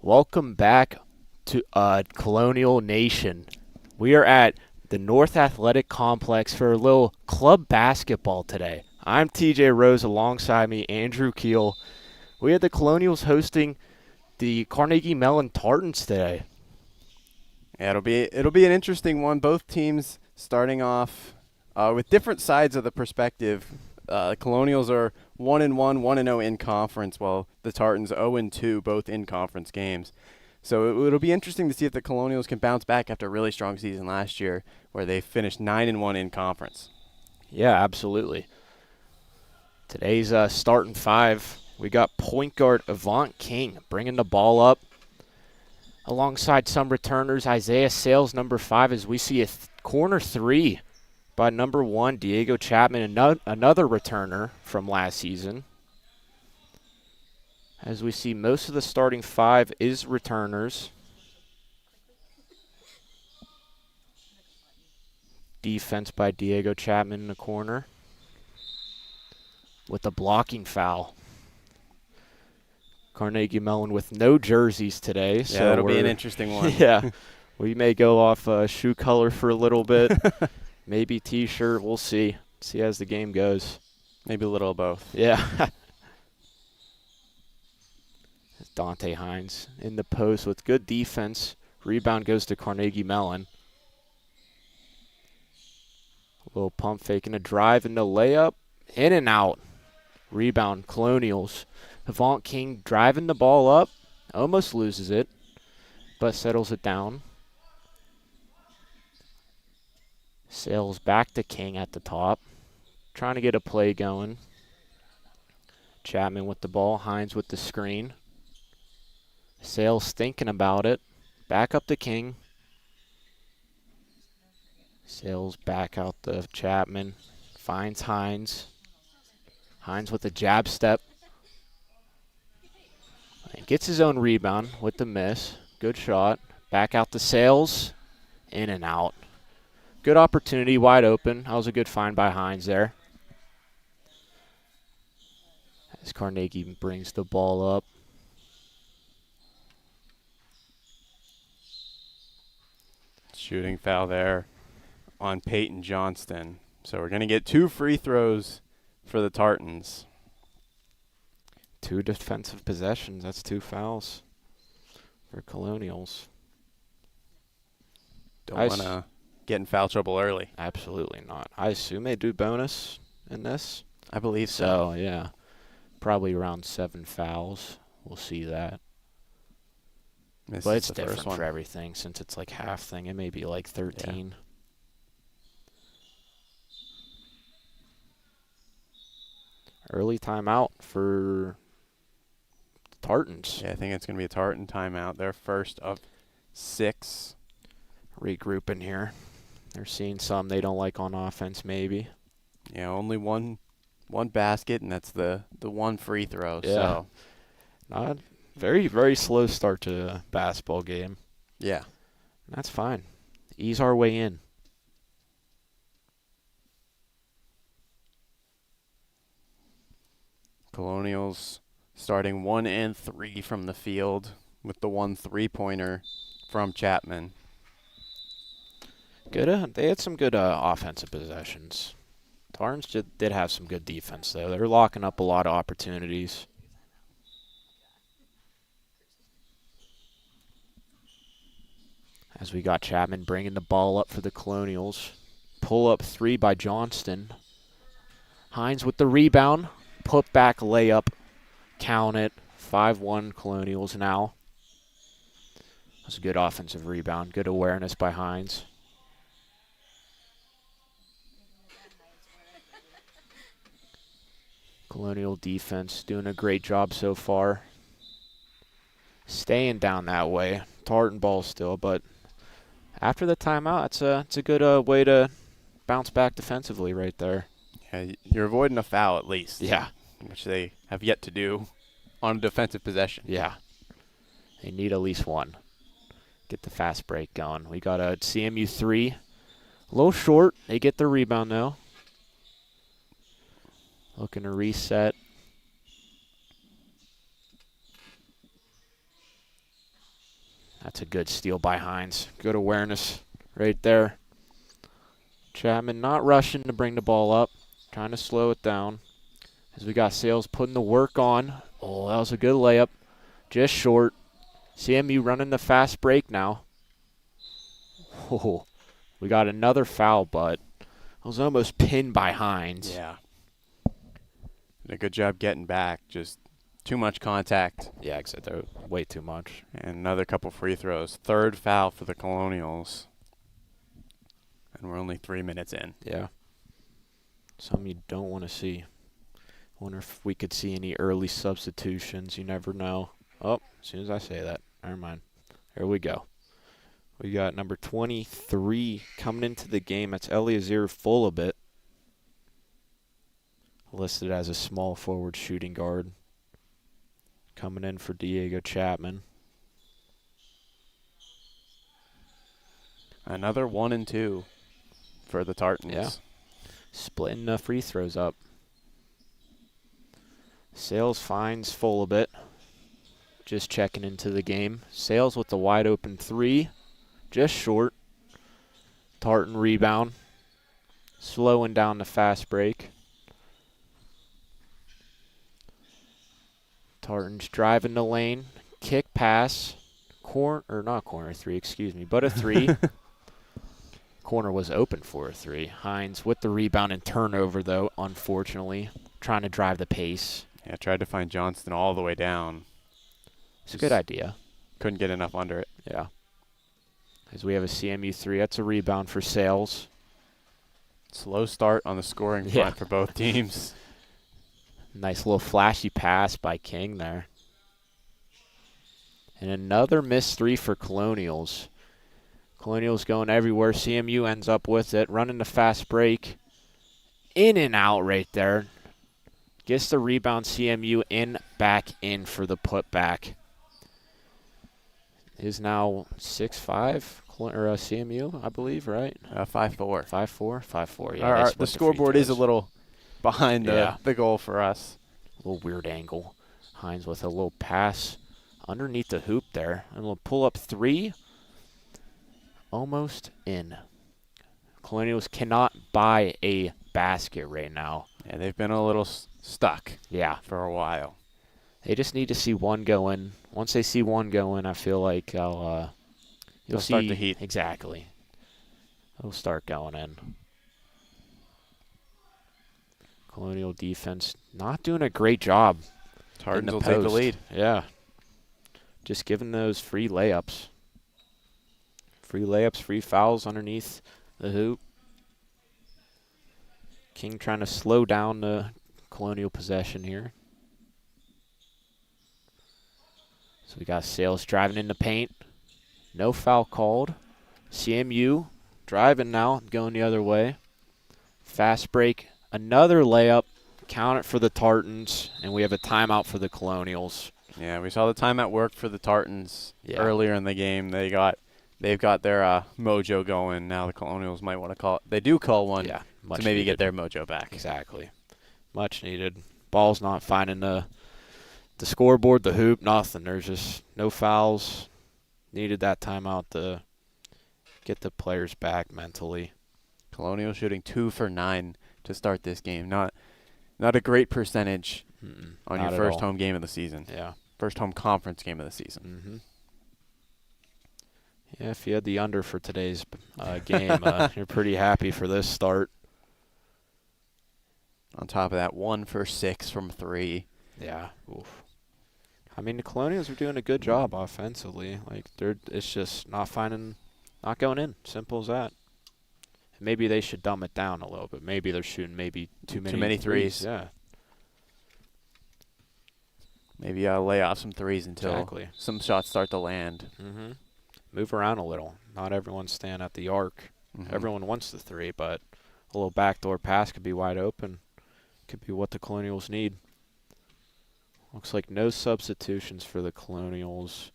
Welcome back to Colonial Nation. We are at the North Athletic Complex for a little club basketball today. I'm TJ Rose, alongside me, Andrew Keel. We had the Colonials hosting the Carnegie Mellon Tartans today. Yeah, it'll be an interesting one. Both teams starting off with different sides of the perspective. Colonials are 1-1, 1-0 in conference, while the Tartans 0-2, both in conference games. So it'll be interesting to see if the Colonials can bounce back after a really strong season last year, where they finished 9-1 in conference. Yeah, absolutely. Today's starting five, we got point guard Avant King bringing the ball up. Alongside some returners, Isaiah Sales, number 5, as we see a corner three by number 1, Diego Chapman, another returner from last season. As we see, most of the starting five is returners. Defense by Diego Chapman in the corner with a blocking foul. Carnegie Mellon with no jerseys today. Yeah, that'll be an interesting one. Yeah, we may go off shoe color for a little bit. Maybe T-shirt. We'll see. See as the game goes. Maybe a little of both. Yeah. Dante Hines in the post with good defense. Rebound goes to Carnegie Mellon. A little pump fake and a drive and a layup. In and out. Rebound, Colonials. Avant King driving the ball up. Almost loses it, but settles it down. Sales back to King at the top. Trying to get a play going. Chapman with the ball. Hines with the screen. Sales thinking about it. Back up to King. Sales back out to Chapman. Finds Hines. Hines with a jab step. And gets his own rebound with the miss. Good shot. Back out to Sales. In and out. Good opportunity, wide open. That was a good find by Hines there. As Carnegie brings the ball up. Shooting foul there on Peyton Johnston. So we're going to get 2 free throws for the Tartans. 2 defensive possessions. That's 2 fouls for Colonials. Don't want to get in foul trouble early. Absolutely not. I assume they do bonus in this. I believe So, yeah. Probably around 7 fouls. We'll see that. But it's different for everything since it's like half thing. It may be like 13. Yeah. Early timeout for Tartans. Yeah, I think it's going to be a Tartan timeout. Their first of 6. Regrouping here. They're seeing some they don't like on offense maybe. Yeah, only one basket, and that's the one free throw. Yeah. So not very, very slow start to the basketball game. Yeah. That's fine. Ease our way in. Colonials starting 1 and 3 from the field with the 1 3-pointer from Chapman. Good. They had some good offensive possessions. Tartans did have some good defense, though. They're locking up a lot of opportunities. As we got Chapman bringing the ball up for the Colonials. Pull-up 3 by Johnston. Hines with the rebound. Put back layup. Count it. 5-1 Colonials now. That's a good offensive rebound. Good awareness by Hines. Colonial defense doing a great job so far. Staying down that way. Tartan ball still, but after the timeout, it's a good way to bounce back defensively right there. Yeah, you're avoiding a foul at least. Yeah. Which they have yet to do on a defensive possession. Yeah. They need at least one. Get the fast break going. We got a CMU 3. A little short. They get the rebound, though. Looking to reset. That's a good steal by Hines. Good awareness right there. Chapman not rushing to bring the ball up. Trying to slow it down. As we got Sales putting the work on. Oh, that was a good layup. Just short. CMU running the fast break now. Oh, we got another foul, but it was almost pinned by Hines. Yeah. Did a good job getting back. Just too much contact. Yeah, except way too much. And another couple free throws. Third foul for the Colonials. And we're only 3 minutes in. Yeah. Something you don't want to see. Wonder if we could see any early substitutions. You never know. Oh, as soon as I say that. Never mind. There we go. We got number 23 coming into the game. That's Eliezer Fulabit. Listed as a small forward shooting guard. Coming in for Diego Chapman. Another 1 and 2 for the Tartans. Yeah. Splitting the free throws up. Sales finds Fulabit. Just checking into the game. Sales with the wide open three. Just short. Tartan rebound. Slowing down the fast break. Tartans driving the lane. Kick pass. Not corner three, excuse me, but a three. Corner was open for a three. Hines with the rebound and turnover, though, unfortunately. Trying to drive the pace. Yeah, tried to find Johnston all the way down. It's a good idea. Couldn't get enough under it. Yeah. As we have a CMU three. That's a rebound for Sales. Slow start on the scoring front for both teams. Nice little flashy pass by King there. And another missed three for Colonials. Colonials going everywhere. CMU ends up with it. Running the fast break. In and out right there. Gets the rebound. CMU back in for the putback. Is now 6-5 CMU, I believe, right? 5-4. 5-4? 5-4, yeah. The scoreboard is a little behind the goal for us. A little weird angle. Hines with a little pass underneath the hoop there. And we'll pull up three. Almost in. Colonials cannot buy a basket right now. Yeah, they've been a little stuck. Yeah. For a while. They just need to see one go in. Once they see one go in, I feel like you'll start the heat. Exactly. It'll start going in. Colonial defense not doing a great job. Tartans will take the lead. Yeah. Just giving those free layups. Free layups, free fouls underneath the hoop. King trying to slow down the Colonial possession here. So we got Sales driving in the paint. No foul called. CMU driving now, going the other way. Fast break. Another layup. Count it for the Tartans. And we have a timeout for the Colonials. Yeah, we saw the timeout work for the Tartans earlier in the game. They've got their mojo going. Now the Colonials might want to call it. They do call one to maybe get their mojo back. Exactly. Much needed. Ball's not finding the scoreboard, the hoop, nothing. There's just no fouls. Needed that timeout to get the players back mentally. Colonial shooting 2 for 9 to start this game. Not a great percentage on your first home game of the season. Yeah. First home conference game of the season. Mm-hmm. Yeah, if you had the under for today's game, you're pretty happy for this start. On top of that, 1 for 6 from 3. Yeah. Oof. I mean, the Colonials are doing a good job offensively. Like it's just not going in. Simple as that. Maybe they should dumb it down a little bit. Maybe they're shooting too many threes. Yeah. Maybe lay off some threes until some shots start to land. Mm-hmm. Move around a little. Not everyone's staying at the arc. Mm-hmm. Everyone wants the three, but a little backdoor pass could be wide open. Could be what the Colonials need. Looks like no substitutions for the Colonials.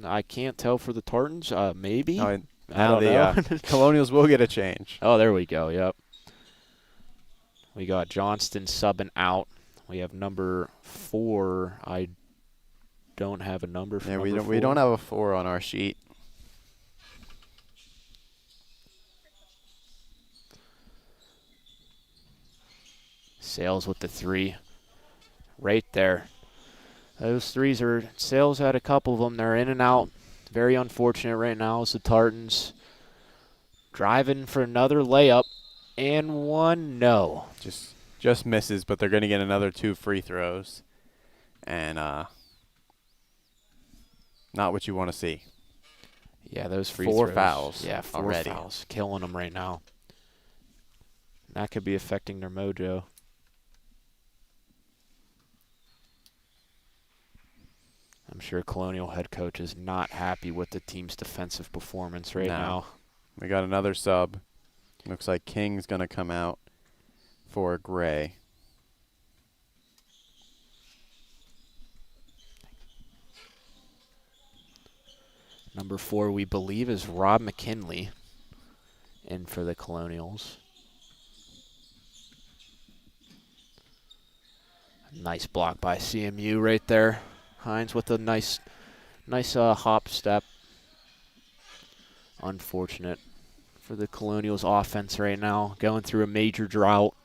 I can't tell for the Tartans. Maybe. Now I don't know. Colonials will get a change. Oh, there we go. Yep. We got Johnston subbing out. We have number 4. I don't have a number for Yeah, number 4. we don't have a 4 on our sheet. Sales with the 3. Right there. Those 3s are, Sales had a couple of them. They're in and out. Very unfortunate right now as the Tartans driving for another layup. And one, no. Just misses, but they're going to get another 2 free throws. And not what you want to see. Yeah, those free 4 throws. fouls. Yeah, 4 already. fouls. Killing them right now. That could be affecting their mojo. I'm sure Colonial head coach is not happy with the team's defensive performance right now. We got another sub. Looks like King's going to come out for Gray. Number 4, we believe, is Rob McKinley in for the Colonials. Nice block by CMU right there. Hines with a nice hop step. Unfortunate for the Colonials offense right now. Going through a major drought.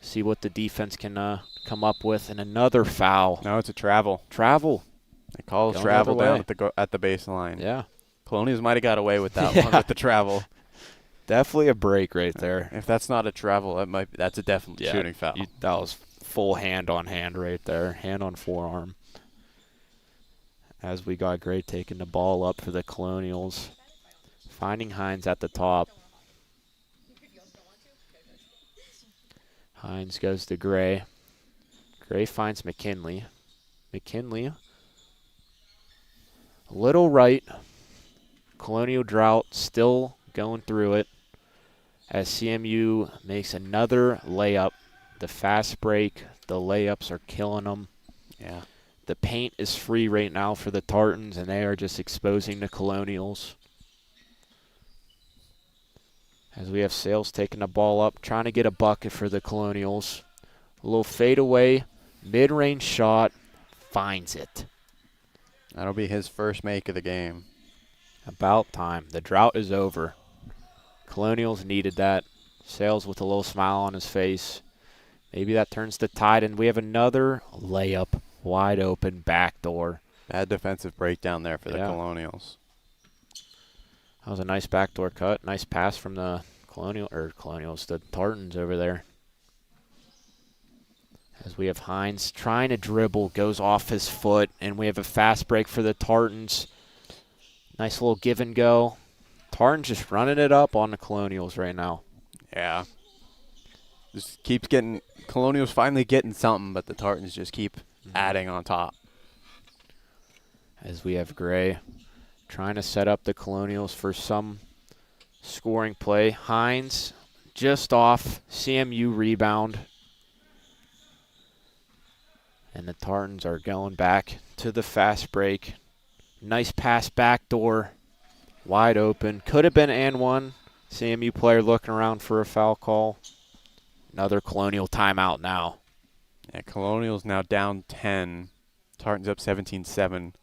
See what the defense can come up with. And another foul. No, it's a travel. Travel. They call Going travel the other down way. at the baseline. Yeah. Colonials might have got away with that Yeah. one with the travel. Definitely a break right there. If that's not a travel, that's a definite shooting foul. That was full hand on hand right there. Hand on forearm. As we got Gray taking the ball up for the Colonials. Finding Hines at the top. Hines goes to Gray. Gray finds McKinley. McKinley. A little right. Colonial drought still going through it. As CMU makes another layup. The fast break, the layups are killing them. Yeah. The paint is free right now for the Tartans, and they are just exposing the Colonials. As we have Sales taking the ball up, trying to get a bucket for the Colonials. A little fadeaway, mid-range shot, finds it. That'll be his first make of the game. About time. The drought is over. Colonials needed that. Sales with a little smile on his face. Maybe that turns the tide, and we have another layup, wide open, backdoor. Bad defensive breakdown there for the Colonials. That was a nice backdoor cut. Nice pass from the Colonials, the Tartans over there. As we have Hines trying to dribble, goes off his foot, and we have a fast break for the Tartans. Nice little give and go. Tartans just running it up on the Colonials right now. Yeah. Just keeps getting, Colonials finally getting something, but the Tartans just keep adding on top. As we have Gray trying to set up the Colonials for some scoring play. Hines just off, CMU rebound. And the Tartans are going back to the fast break. Nice pass backdoor, wide open. Could have been and one. CMU player looking around for a foul call. Another Colonial timeout now. Yeah, Colonials now down 10. Tartans up 17-7.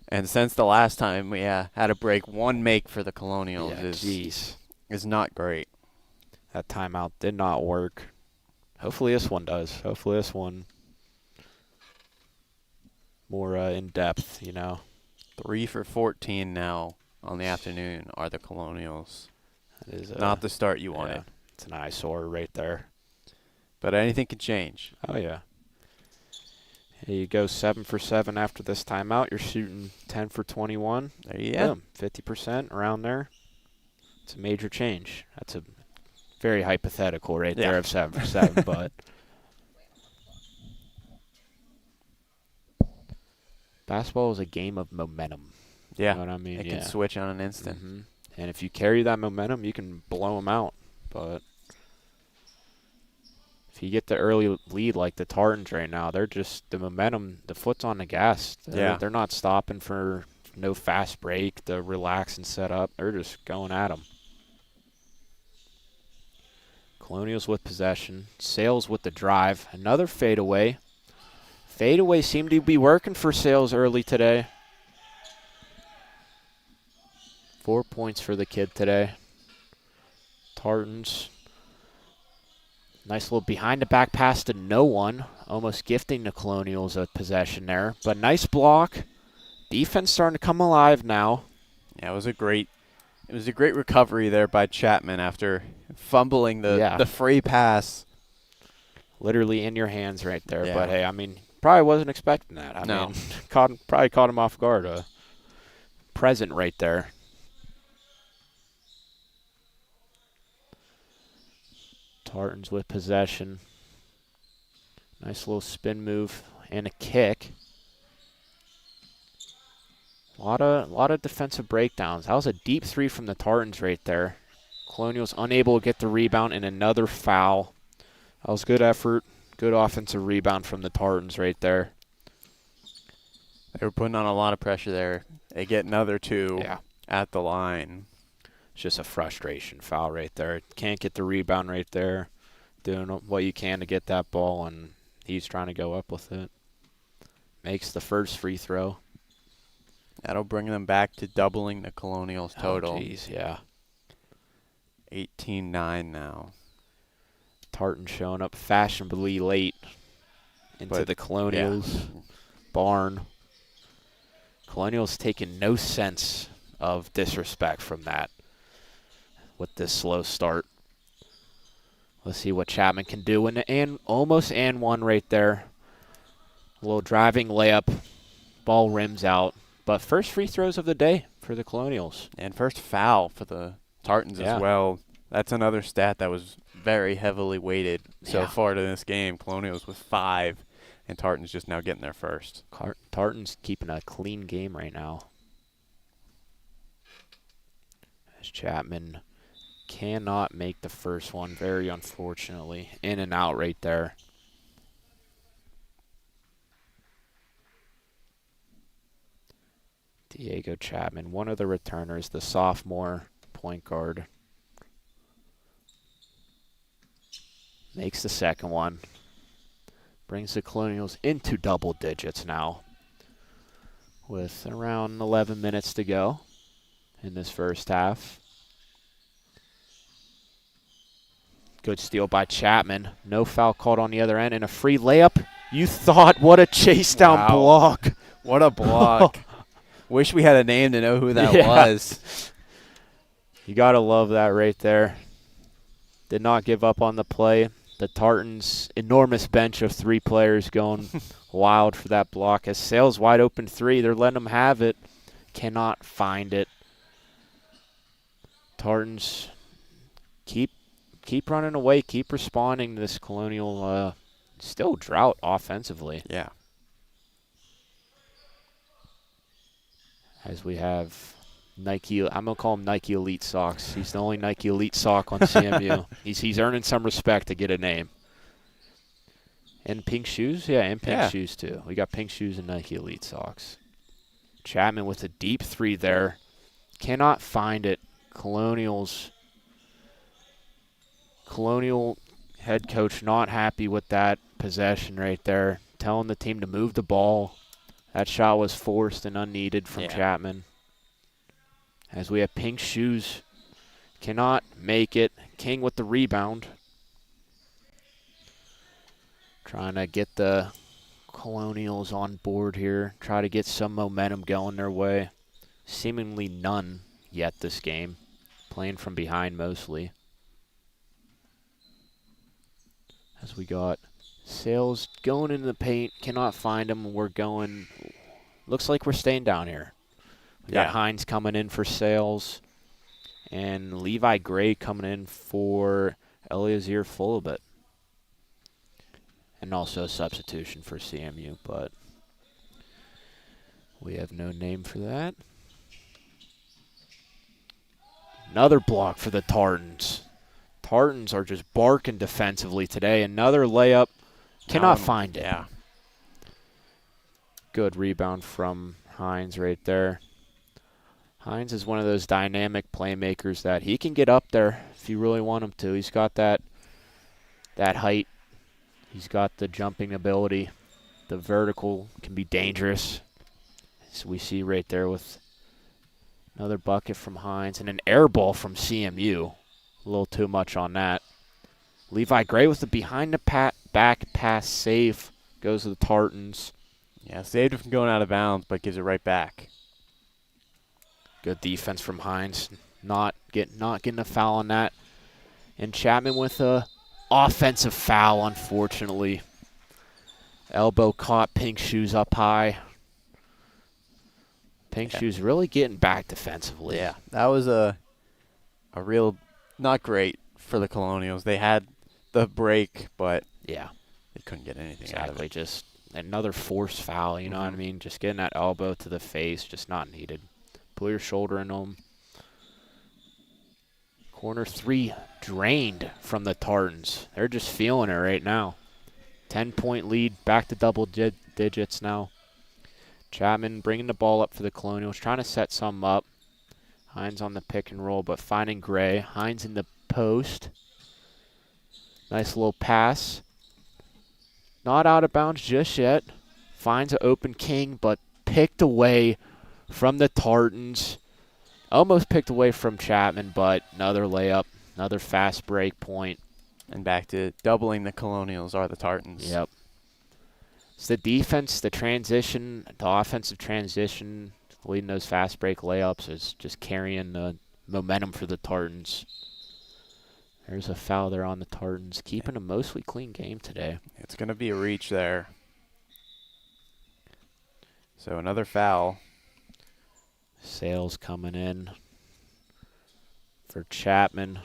And since the last time we had a break, one make for the Colonials is not great. That timeout did not work. Hopefully this one does. Hopefully this one more in depth, 3 for 14 now on the afternoon are the Colonials. That is not the start you wanted. It's an eyesore right there. But anything can change. Oh, yeah. Here you go, 7 for 7 after this timeout. You're shooting 10 for 21. There you go. 50% around there. It's a major change. That's a very hypothetical right there of 7 for 7, but basketball is a game of momentum. Yeah. You know what I mean? It can switch on an instant. Mm-hmm. And if you carry that momentum, you can blow them out. But if you get the early lead like the Tartans right now, they're just the momentum, the foot's on the gas. They're not stopping for no fast break to relax and set up. They're just going at them. Colonials with possession. Sales with the drive. Another fadeaway. Fadeaway seemed to be working for Sales early today. 4 points for the kid today. Tartans. Nice little behind-the-back pass to no one. Almost gifting the Colonials a possession there. But nice block. Defense starting to come alive now. Yeah, it was a great recovery there by Chapman after fumbling the free pass. Literally in your hands right there. Yeah. But, hey, I mean, probably wasn't expecting that. I mean, probably caught him off guard. Present right there. Tartans with possession. Nice little spin move and a kick. A lot of defensive breakdowns. That was a deep three from the Tartans right there. Colonials unable to get the rebound and another foul. That was good effort. Good offensive rebound from the Tartans right there. They were putting on a lot of pressure there. They get another two at the line. It's just a frustration foul right there. Can't get the rebound right there. Doing what you can to get that ball, and he's trying to go up with it. Makes the first free throw. That'll bring them back to doubling the Colonials total. Oh, geez, yeah. 18-9 now. Tartan showing up fashionably late into the Colonials barn. Colonials taking no sense of disrespect from that with this slow start. Let's see what Chapman can do. And almost and one right there. A little driving layup. Ball rims out. But first free throws of the day for the Colonials. And first foul for the Tartans as well. That's another stat that was very heavily weighted so far to this game. Colonials with 5, and Tartans just now getting their first. Tartans keeping a clean game right now. As Chapman cannot make the first one, very unfortunately. In and out right there. Diego Chapman, one of the returners, the sophomore point guard. Makes the second one. Brings the Colonials into double digits now. With around 11 minutes to go in this first half. Good steal by Chapman. No foul called on the other end. And a free layup. You thought, what a chase down block. What a block. Wish we had a name to know who that was. You got to love that right there. Did not give up on the play. The Tartans' enormous bench of 3 players going wild for that block. As Sales wide open 3, they're letting them have it. Cannot find it. Tartans keep running away, keep responding to this Colonial still drought offensively. Yeah. As we have Nike, I'm going to call him Nike Elite Socks. He's the only Nike Elite sock on CMU. He's earning some respect to get a name. And pink shoes? Yeah, and pink shoes too. We got pink shoes and Nike Elite Socks. Chapman with a deep 3 there. Cannot find it. Colonial head coach not happy with that possession right there. Telling the team to move the ball. That shot was forced and unneeded from Chapman. As we have pink shoes. Cannot make it. King with the rebound. Trying to get the Colonials on board here. Try to get some momentum going their way. Seemingly none yet this game. Playing from behind mostly. As we got Sales going into the paint. Cannot find him. We're going. Looks like we're staying down here. We got Hines coming in for Sales. And Levi Gray coming in for Eliezer Fulabit. And also a substitution for CMU, but we have no name for that. Another block for the Tartans. Tartans are just barking defensively today. Another layup. Cannot find it. Yeah. Good rebound from Hines right there. Hines is one of those dynamic playmakers that he can get up there if you really want him to. He's got that height. He's got the jumping ability. The vertical can be dangerous. So we see right there with another bucket from Hines and an air ball from CMU. A little too much on that. Levi Gray with the behind the back pass save. Goes to the Tartans. Yeah, saved it from going out of bounds, but gives it right back. Good defense from Hines. Not getting a foul on that. And Chapman with a offensive foul, unfortunately. Elbow caught, Pink Shoes up high. Pink Shoes really getting back defensively. Yeah, that was a real not great for the Colonials. They had the break, but yeah, they couldn't get anything out of it. Just another forced foul, you know what I mean? Just getting that elbow to the face, just not needed. Pull your shoulder in them. Corner 3 drained from the Tartans. They're just feeling it right now. 10-point lead, back to double digits now. Chapman bringing the ball up for the Colonials, trying to set some up. Hines on the pick and roll, but finding Gray. Hines in the post. Nice little pass. Not out of bounds just yet. Finds an open King, but picked away from the Tartans. Almost picked away from Chapman, but another layup, another fast break point. And back to doubling the Colonials are the Tartans. Yep. It's the defense, the transition, the offensive transition, leading those fast break layups is just carrying the momentum for the Tartans. There's a foul there on the Tartans, keeping a mostly clean game today. It's going to be a reach there. So another foul. Sales coming in for Chapman.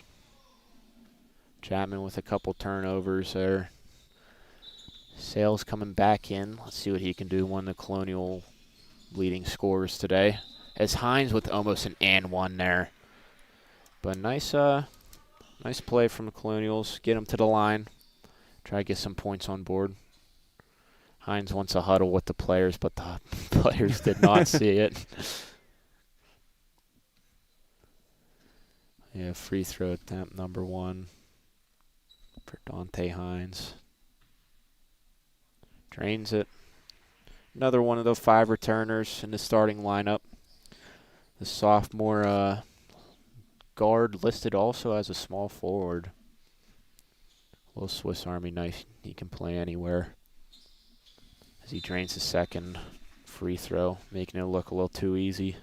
Chapman with a couple turnovers there. Sales coming back in. Let's see what he can do. One of the Colonial leading scorers today. As Hines with almost an and one there. But nice play from the Colonials. Get him to the line. Try to get some points on board. Hines wants a huddle with the players, but the players did not see it. Yeah, free throw attempt number 1 for Dante Hines. Drains it. Another one of those 5 returners in the starting lineup. The sophomore guard listed also as a small forward. Little Swiss Army knife. He can play anywhere. As he drains the second free throw, making it look a little too easy.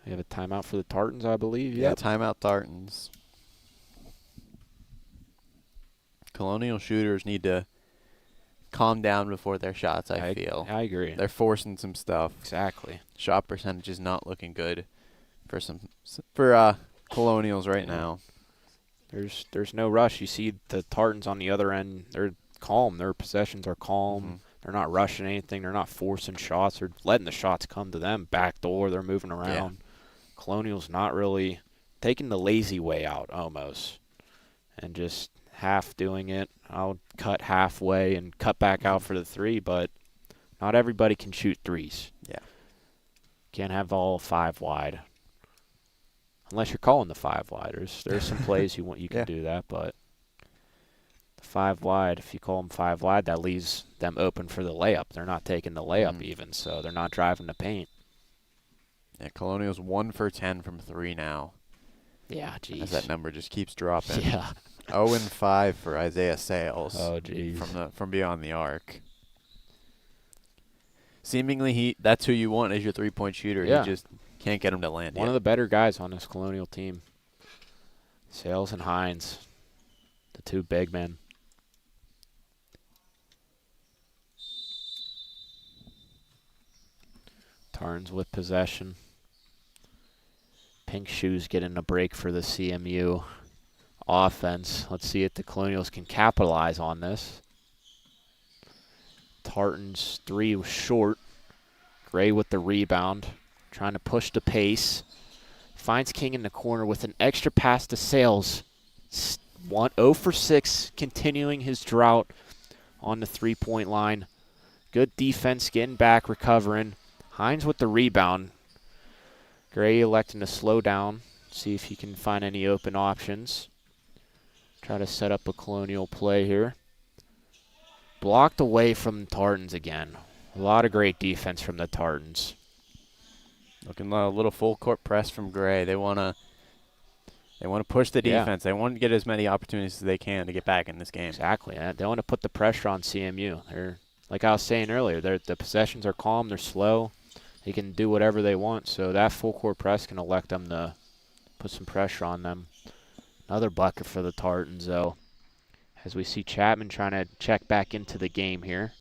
We have a timeout for the Tartans, I believe. Yeah, timeout Tartans. Colonial shooters need to calm down before their shots, I feel. I agree. They're forcing some stuff. Exactly. Shot percentage is not looking good for Colonials right now. There's no rush. You see the Tartans on the other end, they're calm. Their possessions are calm. They're not rushing anything. They're not forcing shots. They're letting the shots come to them. Backdoor, they're moving around. Yeah. Colonials not really taking the lazy way out almost and just half doing it. I'll cut halfway and cut back out for the 3, but not everybody can shoot threes. Yeah. Can't have all 5 wide. Unless you're calling the 5 wide. There's some plays you can do that, but the 5 wide, if you call them 5 wide, that leaves them open for the layup. They're not taking the layup even, so they're not driving the paint. Yeah, Colonials 1 for 10 from 3 now. Yeah, geez. As that number just keeps dropping. Yeah. 0-5 for Isaiah Sales. Oh, geez. From beyond the arc. Seemingly, that's who you want as your 3-point shooter. Yeah. You just can't get him to land. One of the better guys on this Colonial team. Sales and Hines, the 2 big men. Tarns with possession. Pink Shoes getting a break for the CMU offense. Let's see if the Colonials can capitalize on this. Tartans 3 was short. Gray with the rebound, trying to push the pace. Finds King in the corner with an extra pass to Sales. 0 for 6, continuing his drought on the 3-point line. Good defense, getting back, recovering. Hines with the rebound. Gray electing to slow down, see if he can find any open options. Try to set up a Colonial play here. Blocked away from Tartans again. A lot of great defense from the Tartans. Looking a little full court press from Gray. They want to push the Yeah. defense. They want to get as many opportunities as they can to get back in this game. Exactly. They want to put the pressure on CMU. They're, like I was saying earlier, the possessions are calm. They're slow. They can do whatever they want. So that full court press can elect them to put some pressure on them. Another bucket for the Tartans, though, as we see Chapman trying to check back into the game here.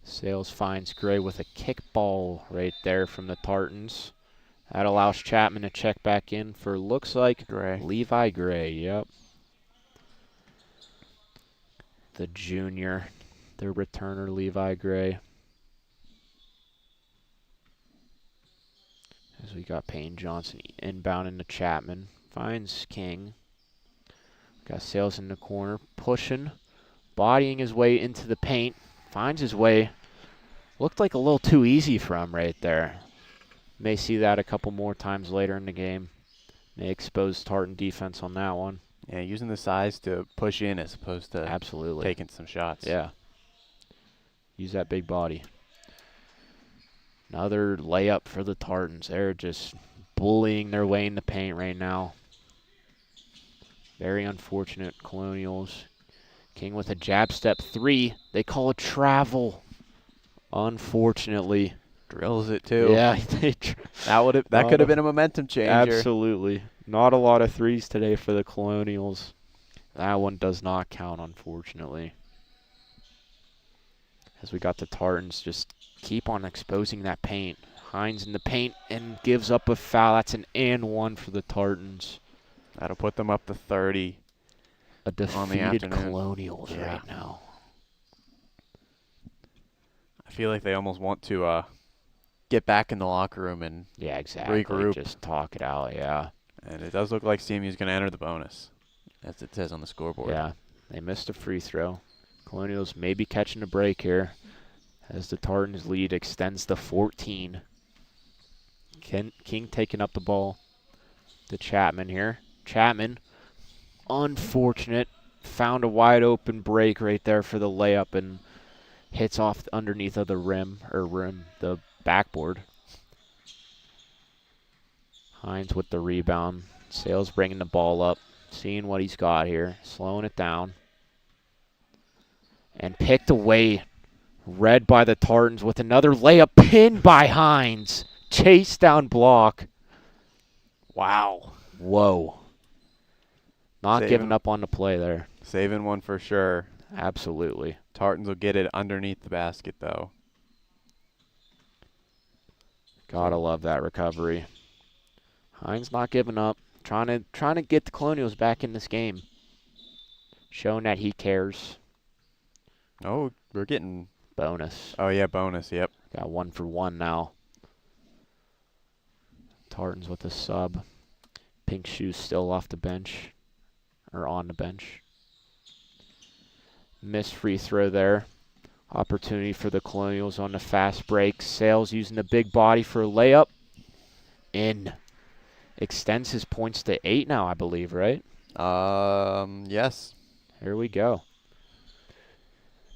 Sales finds Gray with a kickball right there from the Tartans. That allows Chapman to check back in for, looks like, Gray. Levi Gray. Yep. The junior, their returner, Levi Gray. As we got Payne Johnson inbound into Chapman. Finds King. Got Sales in the corner, pushing, bodying his way into the paint. Finds his way. Looked like a little too easy for him right there. May see that a couple more times later in the game. May expose Tartan defense on that one. Yeah, using the size to push in as opposed to Absolutely taking some shots. Yeah. Use that big body. Another layup for the Tartans. They're just bullying their way in the paint right now. Very unfortunate, Colonials. King with a jab step 3. They call it travel. Unfortunately. Drills it too. Yeah, that could have been a momentum changer. Absolutely. Not a lot of threes today for the Colonials. That one does not count, unfortunately. As we got the Tartans just keep on exposing that paint. Hines in the paint and gives up a foul. That's an and one for the Tartans. That'll put them up to 30. A defeated Colonials right now. I feel like they almost want to get back in the locker room and exactly. regroup. Just talk it out, yeah. And it does look like CMU is going to enter the bonus, as it says on the scoreboard. Yeah, they missed a free throw. Colonials may be catching a break here as the Tartans lead extends to 14. King taking up the ball to Chapman here. Chapman, unfortunate, found a wide open break right there for the layup and hits off underneath of the the backboard. Hines with the rebound. Sales bringing the ball up, seeing what he's got here, slowing it down. And picked away, read by the Tartans with another layup, pinned by Hines. Chase down block. Wow. Whoa. Not giving up on the play there. Saving one for sure. Absolutely. Tartans will get it underneath the basket, though. Gotta love that recovery. Hines not giving up. Trying to get the Colonials back in this game. Showing that he cares. Oh, we're getting bonus. Oh, yeah, bonus, yep. Got 1 for 1 now. Tartans with a sub. Pink Shoes still off the bench. Or on the bench. Missed free throw there. Opportunity for the Colonials on the fast break. Sales using the big body for a layup. In. Extends his points to 8 now, I believe, right? Yes. Here we go.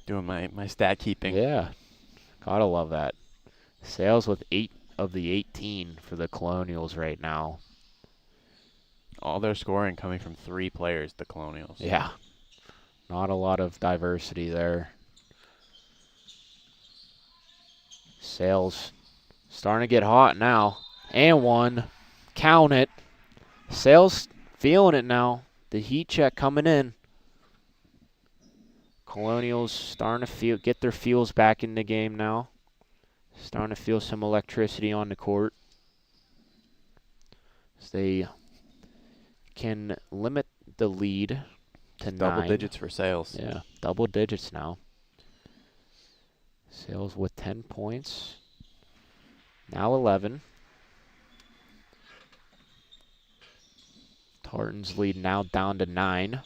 Doing my stat keeping. Yeah. Gotta love that. Sales with 8 of the 18 for the Colonials right now. All their scoring coming from 3 players, the Colonials. Yeah. Not a lot of diversity there. Sales starting to get hot now. And 1. Count it. Sales feeling it now. The heat check coming in. Colonials starting to get their feels back in the game now. Starting to feel some electricity on the court. As they can limit the lead to 9. Double digits for Sales. Yeah, double digits now. Sales with 10 points. Now 11. Tartans lead now down to 9.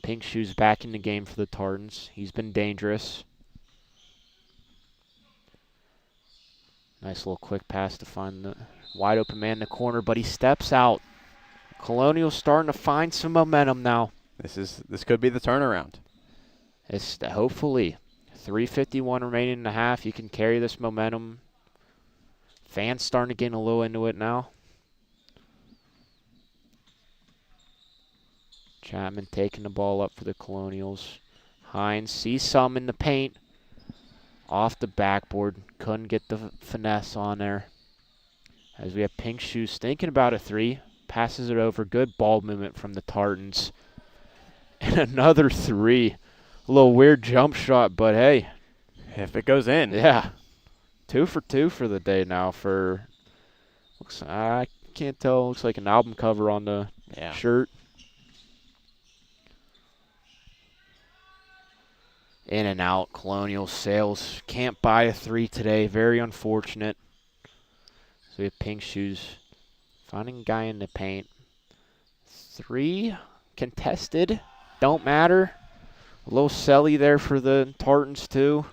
Pink Shoes back in the game for the Tartans. He's been dangerous. Nice little quick pass to find the wide open man in the corner, but he steps out. Colonials starting to find some momentum now. This could be the turnaround. It's hopefully 3:51 remaining in the half. You can carry this momentum. Fans starting to get a little into it now. Chapman taking the ball up for the Colonials. Hines sees some in the paint. Off the backboard. Couldn't get the finesse on there. As we have Pink Shoes thinking about a three. Passes it over. Good ball movement from the Tartans. And another three. A little weird jump shot, but hey. If it goes in. Yeah. 2 for 2 for the day now for, I can't tell, looks like an album cover on the shirt. In and out, Colonial Sales can't buy a three today. Very unfortunate. So we have Pink Shoes finding a guy in the paint. Three contested. Don't matter. A little selly there for the Tartans too.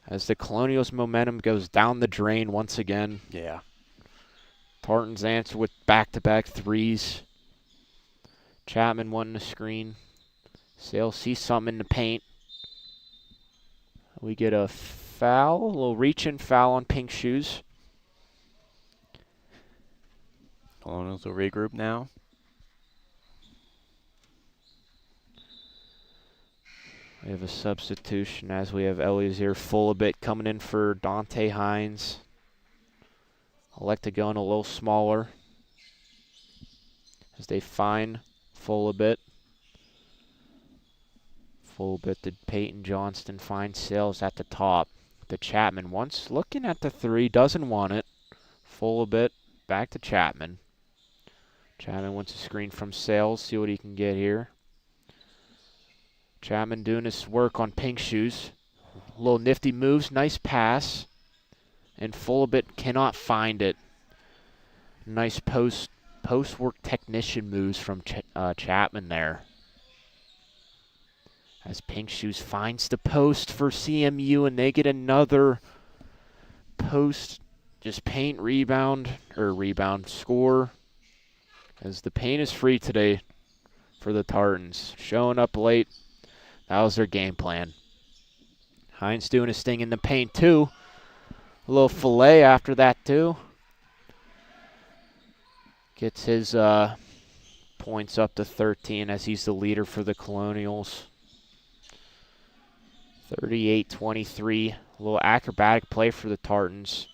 As the Colonials' momentum goes down the drain once again. Yeah. Tartans answer with back-to-back threes. Chapman wanting the screen. Sales sees something in the paint. We get a foul, a little reach-in foul on Pink Shoes. Colonials will regroup now. We have a substitution as we have Eliezer Fullabit coming in for Dante Hines. Elect to go in a little smaller as they find Fullabit. Fullabit to Peyton Johnston, finds Sales at the top. The Chapman once looking at the three, doesn't want it. Fullabit back to Chapman. Chapman wants a screen from Sales, see what he can get here. Chapman doing his work on Pink Shoes. Little nifty moves, nice pass. And Fullabit cannot find it. Nice post-work technician moves from Chapman there. As Pink Shoes finds the post for CMU, and they get another post, just paint rebound score. As the paint is free today for the Tartans. Showing up late. That was their game plan. Hines doing his thing in the paint too. A little fillet after that too. Gets his points up to 13 as he's the leader for the Colonials. 38-23. A little acrobatic play for the Tartans.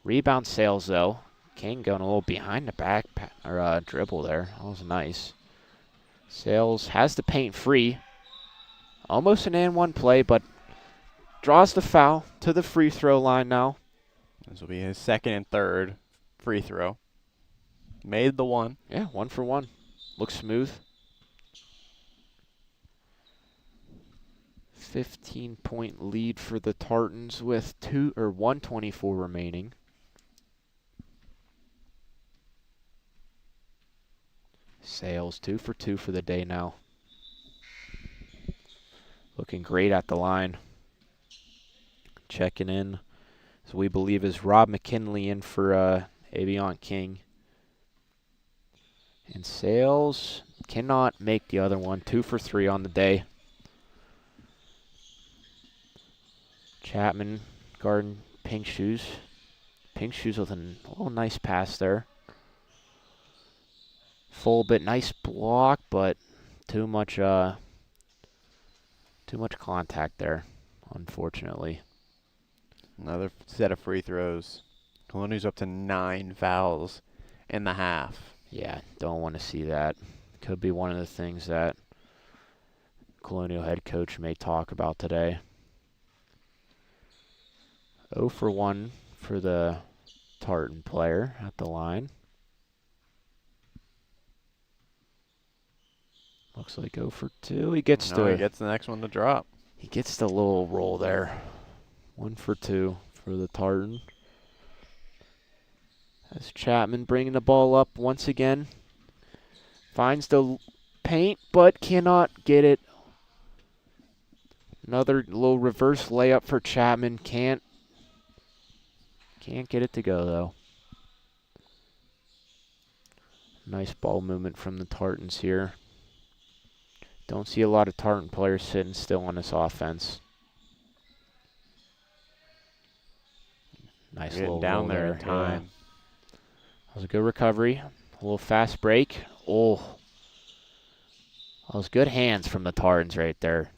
Rebound Sales though. King going a little behind the back dribble there. That was nice. Sales has the paint free. Almost an and one play, but draws the foul to the free throw line now. This will be his second and third free throw. Made the one. Yeah, 1 for 1. Looks smooth. 15-point lead for the Tartans with 1:24 remaining. Sales 2 for 2 for the day now. Looking great at the line. Checking in, as we believe, is Rob McKinley in for Aviant King. And Sales cannot make the other one. 2 for 3 on the day. Chapman guarding Pink Shoes. Pink Shoes with a little nice pass there. Fullabit, nice block, but too much contact there, unfortunately. Another set of free throws. Colonials up to 9 fouls in the half. Yeah, don't want to see that. Could be one of the things that Colonial head coach may talk about today. 0 for 1 for the Tartan player at the line. Looks like 0 for 2. He gets he gets the next one to drop. He gets the little roll there. 1 for 2 for the Tartan. As Chapman bringing the ball up once again. Finds the paint, but cannot get it. Another little reverse layup for Chapman. Can't get it to go, though. Nice ball movement from the Tartans here. Don't see a lot of Tartan players sitting still on this offense. Nice Getting little down roll there there. in time. Yeah. That was a good recovery. A little fast break. Oh, that was good hands from the Tartans right there.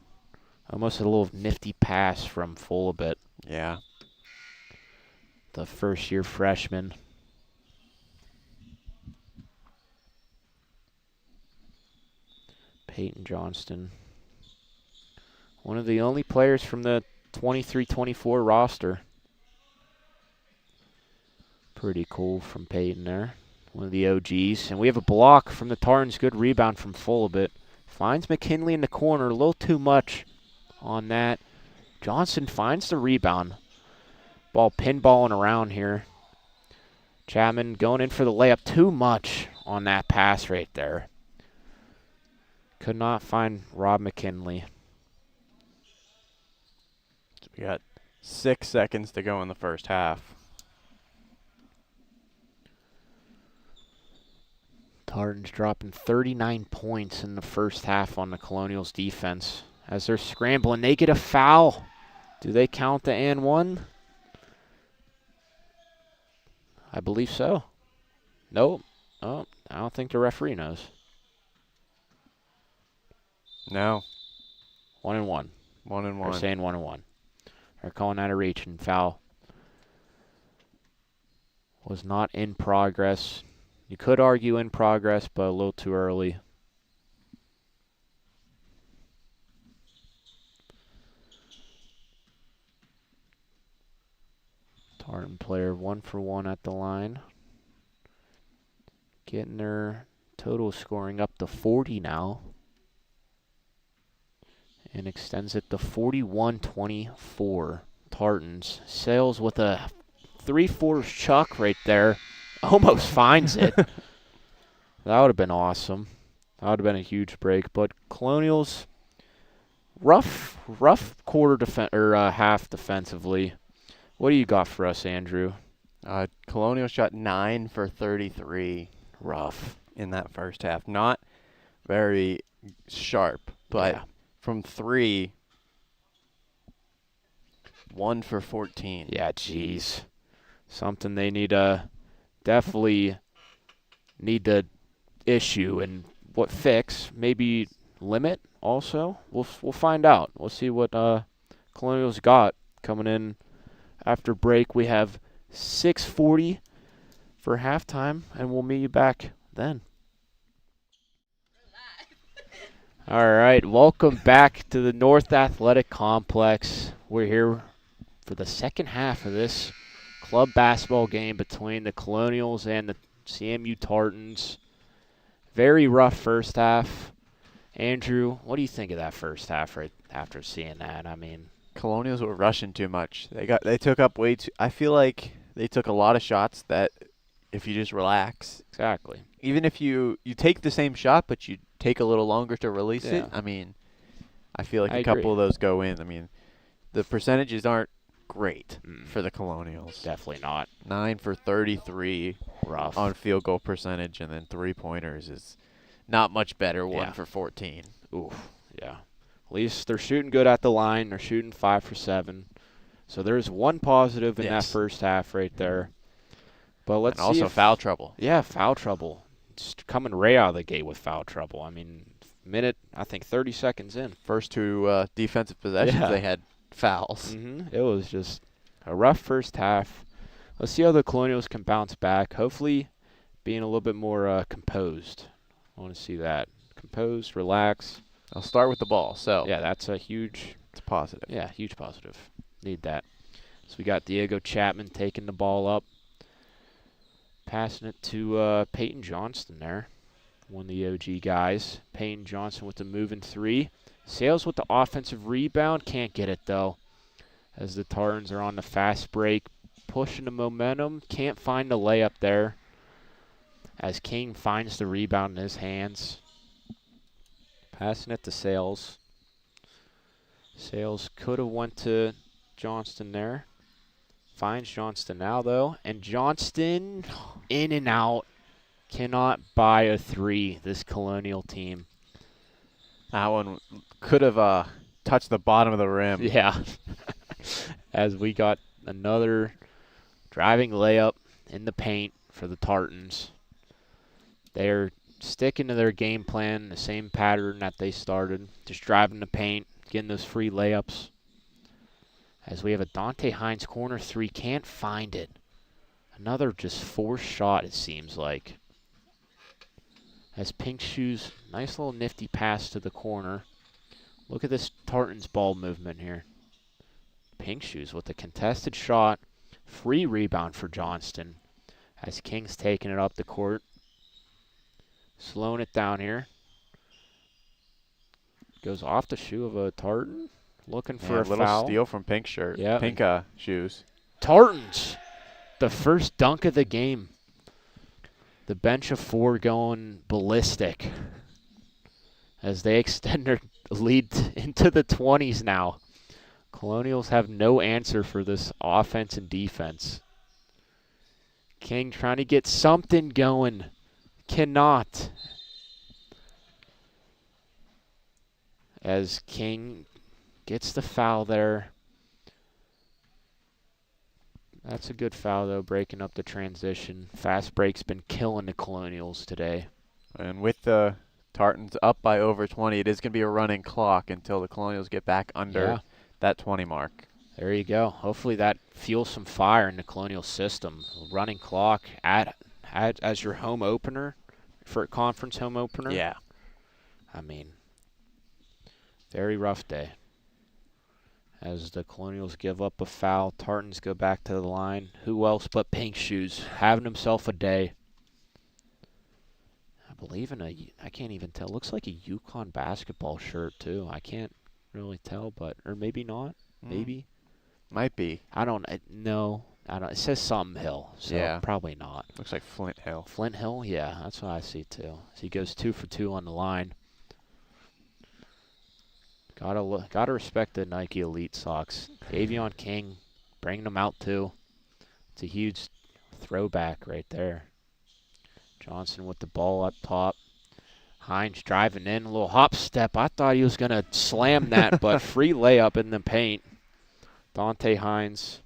Almost a little nifty pass from Fulabit, Yeah. the first-year freshman. Peyton Johnston. One of the only players from the 23-24 roster. Pretty cool from Peyton there. One of the OGs. And we have a block from the Tartans. Good rebound from Fulabit. Finds McKinley in the corner. A little too much on that. Johnson finds the rebound. Ball pinballing around here. Chapman going in for the layup. Too much on that pass right there. Could not find Rob McKinley. We got 6 seconds to go in the first half. Tartans dropping 39 points in the first half on the Colonials defense. As they're scrambling, they get a foul. Do they count the and one? I believe so. Nope. Oh, I don't think the referee knows. No. 1-1. 1-1. They're saying 1-1. They're calling that a reach and foul. Was not in progress. You could argue in progress, but a little too early. Tartan player 1 for 1 at the line. Getting their total scoring up to 40 now. And extends it to 41-24. Tartans. Sales with a 3/4 chuck right there. Almost finds it. That would have been awesome. That would have been a huge break. But Colonials, rough half defensively. What do you got for us, Andrew? Colonial shot 9 for 33 Rough. in that first half. Not very sharp, but Yeah. from 3, 1 for 14. Yeah, geez. Something they need definitely need to issue and fix. Maybe limit also. We'll find out. We'll see what Colonials got coming in after break. We have 6:40 for halftime, and we'll meet you back then. All right, welcome back to the North Athletic Complex. We're here for the second half of this club basketball game between the Colonials and the CMU Tartans. Very rough first half. Andrew, what do you think of that first half right after seeing that? I mean, Colonials were rushing too much. They took up way too. I feel like they took a lot of shots that if you just relax, exactly. even if you take the same shot but you take a little longer to release it, Yeah. I mean, I feel like I a couple agree. of those go in. I mean, the percentages aren't great Mm. for the Colonials. Definitely not. 9 for 33 Rough. on field goal percentage, and then 3-pointers is not much better. 1 Yeah. for 14. Oof. Yeah. At least they're shooting good at the line. They're shooting 5 for 7. So there's one positive in that Yes. first half right there. But let's And see also if, foul trouble. Yeah, foul trouble. Just coming right out of the gate with foul trouble. I mean, I think 30 seconds in. First 2 defensive possessions, Yeah. they had fouls. It was just a rough first half. Let's see how the Colonials can bounce back. Hopefully being a little bit more composed. I want to see that. Composed, relax. I'll start with the ball, so Yeah, that's a huge it's positive. Yeah, huge positive. Need that. So we got Diego Chapman taking the ball up. Passing it to Peyton Johnston there. One of the OG guys. Peyton Johnston with the moving 3. Sales with the offensive rebound. Can't get it, though. As the Tartans are on the fast break. Pushing the momentum. Can't find the layup there. As King finds the rebound in his hands. Passing it to Sales. Sales could have went to Johnston there. Finds Johnston now, though. And Johnston in and out. Cannot buy a 3, this Colonial team. That one could have touched the bottom of the rim. Yeah. As we got another driving layup in the paint for the Tartans. They're sticking to their game plan, the same pattern that they started, just driving the paint, getting those free layups. As we have a Dante Hines corner three, can't find it. Another just forced shot, it seems like. As Pink Shoes, nice little nifty pass to the corner. Look at this Tartans ball movement here. Pink Shoes with a contested shot. Free rebound for Johnston. As King's taking it up the court. Slowing it down here. Goes off the shoe of a Tartan. Looking for a little foul. steal from Pink shirt. Yeah. Pink shoes. Tartans. The first dunk of the game. The bench of four going ballistic. As they extend their lead into the 20s now. Colonials have no answer for this offense and defense. King trying to get something going. Cannot. As King gets the foul there. That's a good foul, though, breaking up the transition. Fast break's been killing the Colonials today. And with the Tartans up by over 20, it is going to be a running clock until the Colonials get back under that 20 mark. There you go. Hopefully that fuels some fire in the Colonial system. Running clock as your home opener for a conference home opener. Yeah. I mean, very rough day. As the Colonials give up a foul, Tartans go back to the line. Who else but Pink Shoes having himself a day? I believe I can't even tell. Looks like a Yukon basketball shirt too. I can't really tell, or maybe not. Maybe. Might be. I don't know. It says something Hill, so probably not. Looks like Flint Hill. Flint Hill, yeah, that's what I see too. So he goes 2 for 2 on the line. Gotta respect the Nike Elite socks. Davion King bringing them out too. It's a huge throwback right there. Johnson with the ball up top. Hines driving in, a little hop step. I thought he was gonna slam that, but free layup in the paint. Dante Hines.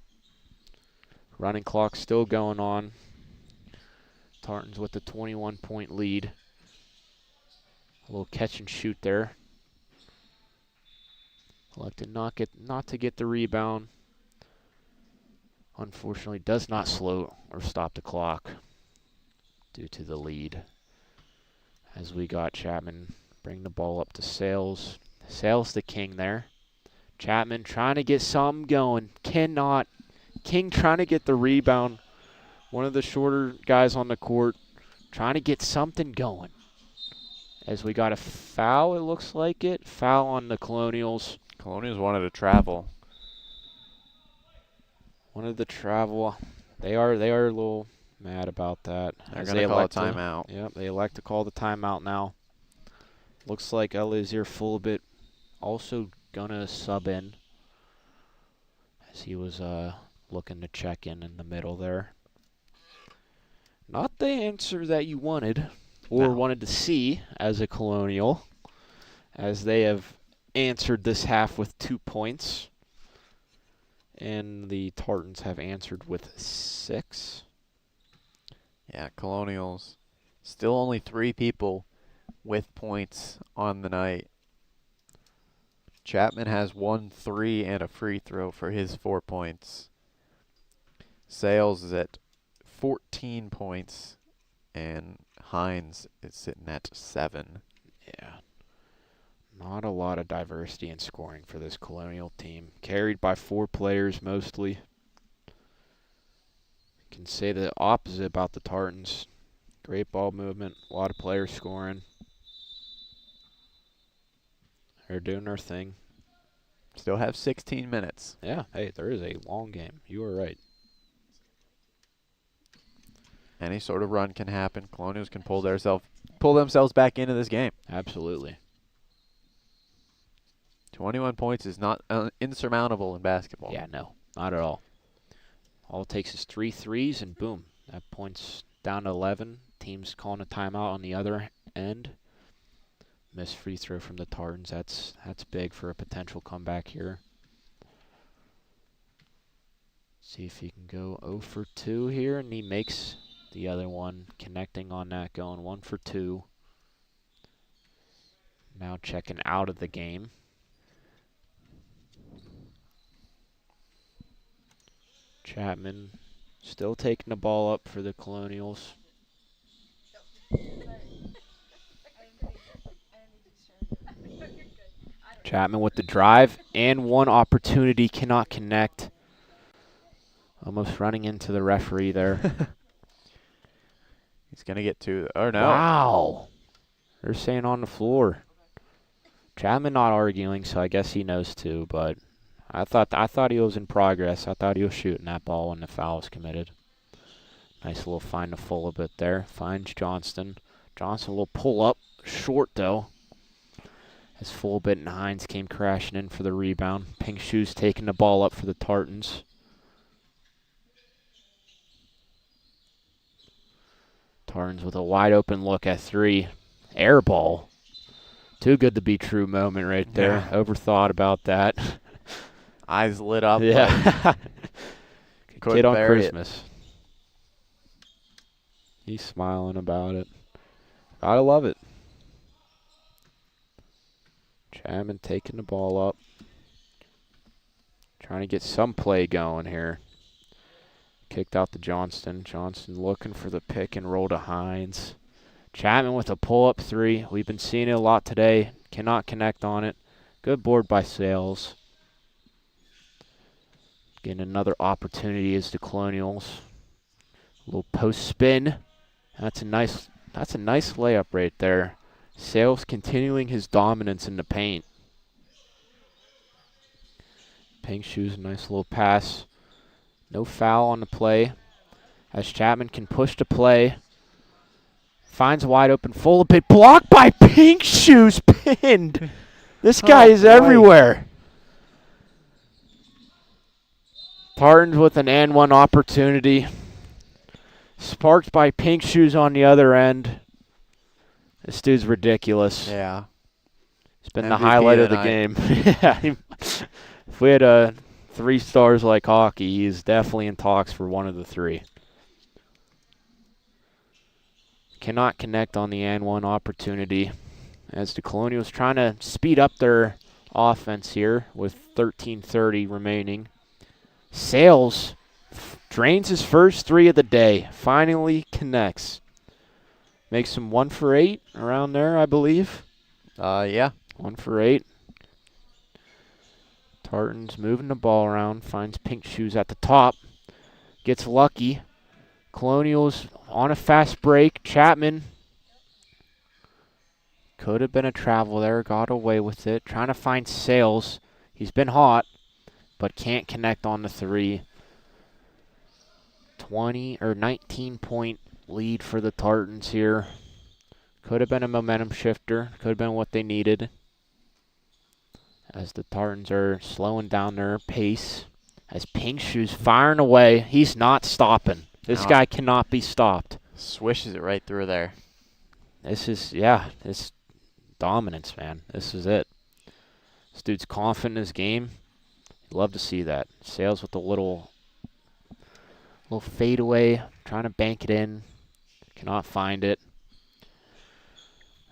Running clock still going on. Tartans with the 21-point lead. A little catch and shoot there. Elected not to get the rebound. Unfortunately, does not slow or stop the clock due to the lead. As we got Chapman bring the ball up to Sales. Sales the King there. Chapman trying to get something going. Cannot. King trying to get the rebound. One of the shorter guys on the court trying to get something going. As we got a foul, it looks like it. Foul on the Colonials. Colonials wanted to travel. Wanted to travel. They are a little mad about that. They're going to call a timeout. Yep, they elect to call the timeout now. Looks like Eliezer Fulbit also going to sub in. As he was looking to check in the middle there. Not the answer that you wanted or wanted to see as a Colonial, as they have answered this half with 2 points. And the Tartans have answered with 6. Yeah, Colonials. Still only 3 people with points on the night. Chapman has 1 3 and a free throw for his 4 points. Sales is at 14 points, and Hines is sitting at 7. Yeah. Not a lot of diversity in scoring for this Colonial team. Carried by 4 players mostly. Can say the opposite about the Tartans. Great ball movement, a lot of players scoring. They're doing their thing. Still have 16 minutes. Yeah, hey, there is a long game. You are right. Any sort of run can happen. Colonials can pull themselves back into this game. Absolutely. 21 points is not insurmountable in basketball. Yeah, no, not at all. All it takes is 3 threes, and boom, that point's down to 11. Team's calling a timeout on the other end. Missed free throw from the Tartans. That's big for a potential comeback here. See if he can go 0 for 2 here, and he makes the other one, connecting on that, going 1 for 2. Now checking out of the game. Chapman still taking the ball up for the Colonials. Chapman with the drive and one opportunity, cannot connect. Almost running into the referee there. He's going to get 2. Or no. Wow. They're saying on the floor. Chapman not arguing, so I guess he knows too, but I thought he was in progress. I thought he was shooting that ball when the foul was committed. Nice little find to full a bit there. Finds Johnston. Johnston will pull up. Short though. As Fullbit and Hines came crashing in for the rebound. Pink Shoes taking the ball up for the Tartans. Tartans with a wide open look at 3. Air ball. Too good to be true moment right there. Yeah. Overthought about that. Eyes lit up. Yeah. Kid on Christmas. It. He's smiling about it. Gotta love it. Chapman taking the ball up. Trying to get some play going here. Kicked out to Johnston. Johnston looking for the pick and roll to Hines. Chapman with a pull-up 3. We've been seeing it a lot today. Cannot connect on it. Good board by Sales. Getting another opportunity as the Colonials. A little post spin. That's a nice layup right there. Sales continuing his dominance in the paint. Pink Shoes, nice little pass. No foul on the play. As Chapman can push the play. Finds a wide open full bit. Blocked by Pink Shoes. Pinned. This guy is everywhere. Tartans with an and one opportunity. Sparked by Pink Shoes on the other end. This dude's ridiculous. Yeah. It's been MVP the highlight of the tonight. game. Yeah. If we had 3 stars like hockey, he's definitely in talks for one of the 3. Cannot connect on the and one opportunity. As the Colonials trying to speed up their offense here with 13:30 remaining. Sales drains his first 3 of the day. Finally connects. Makes him 1 for 8 around there, I believe. Yeah. 1 for 8. Tartans moving the ball around. Finds Pink Shoes at the top. Gets lucky. Colonials on a fast break. Chapman. Could have been a travel there. Got away with it. Trying to find Sales. He's been hot, but can't connect on the 3. 19-point lead for the Tartans here. Could have been a momentum shifter. Could have been what they needed. As the Tartans are slowing down their pace. As Pink Shoes firing away. He's not stopping. This guy cannot be stopped. Swishes it right through there. This dominance, man. This is it. This dude's confident in his game. Love to see that. Sales with a little fadeaway, trying to bank it in. Cannot find it.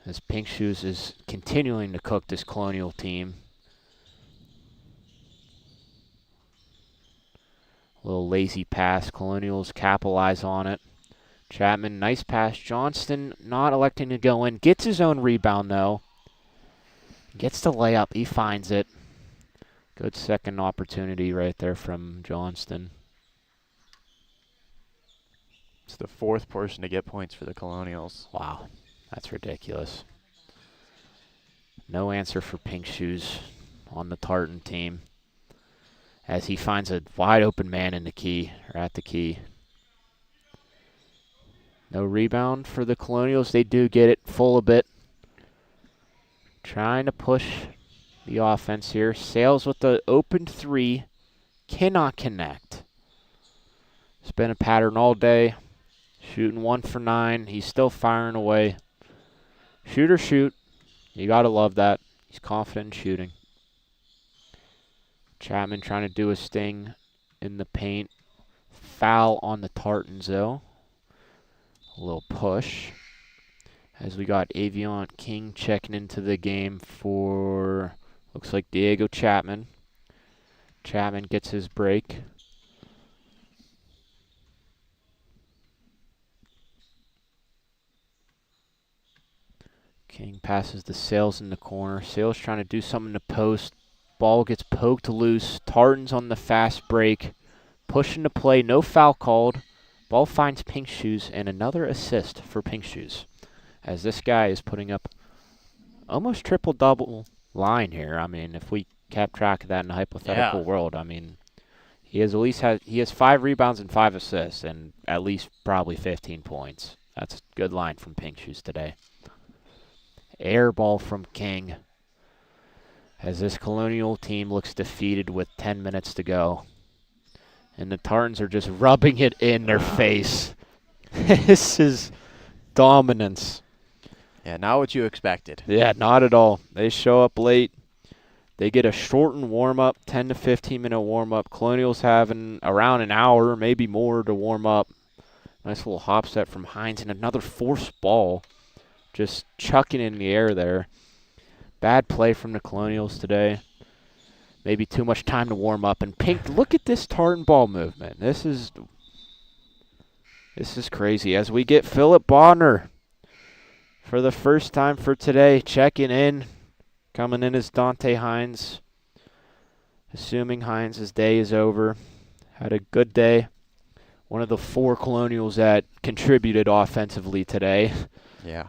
As Pink Shoes is continuing to cook this Colonial team. A little lazy pass. Colonials capitalize on it. Chapman, nice pass. Johnston not electing to go in. Gets his own rebound, though. Gets the layup. He finds it. Good second opportunity right there from Johnston. It's the 4th person to get points for the Colonials. Wow, that's ridiculous. No answer for Pink Shoes on the Tartan team. As he finds a wide open man in the key, or at the key. No rebound for the Colonials. They do get it full a bit. Trying to push the offense here. Sales with the open 3. Cannot connect. It's been a pattern all day. Shooting 1 for 9. He's still firing away. Shoot or shoot. You got to love that. He's confident in shooting. Chapman trying to do his thing in the paint. Foul on the Tartans, though. A little push. As we got Avion King checking into the game for, looks like Diego Chapman. Chapman gets his break. King passes to Sales in the corner. Sales trying to do something in the post. Ball gets poked loose. Tartans on the fast break. Pushing to play. No foul called. Ball finds Pink Shoes, and another assist for Pink Shoes. As this guy is putting up almost triple-double line here. I mean, if we kept track of that in a hypothetical world, I mean, he has 5 rebounds and 5 assists, and at least probably 15 points. That's a good line from Pink Shoes today. Air ball from King. As this Colonial team looks defeated with 10 minutes to go. And the Tartans are just rubbing it in their face. This is dominance. Yeah, not what you expected. Yeah, not at all. They show up late. They get a shortened warm-up, 10 to 15-minute warm-up. Colonials having around an hour, maybe more, to warm up. Nice little hop set from Hines and another forced ball. Just chucking in the air there. Bad play from the Colonials today. Maybe too much time to warm up. And Pink, look at this Tartan ball movement. This is crazy. As we get Philip Bonner for the first time for today, checking in. Coming in as Dante Hines. Assuming Hines' day is over. Had a good day. One of the 4 Colonials that contributed offensively today. Yeah.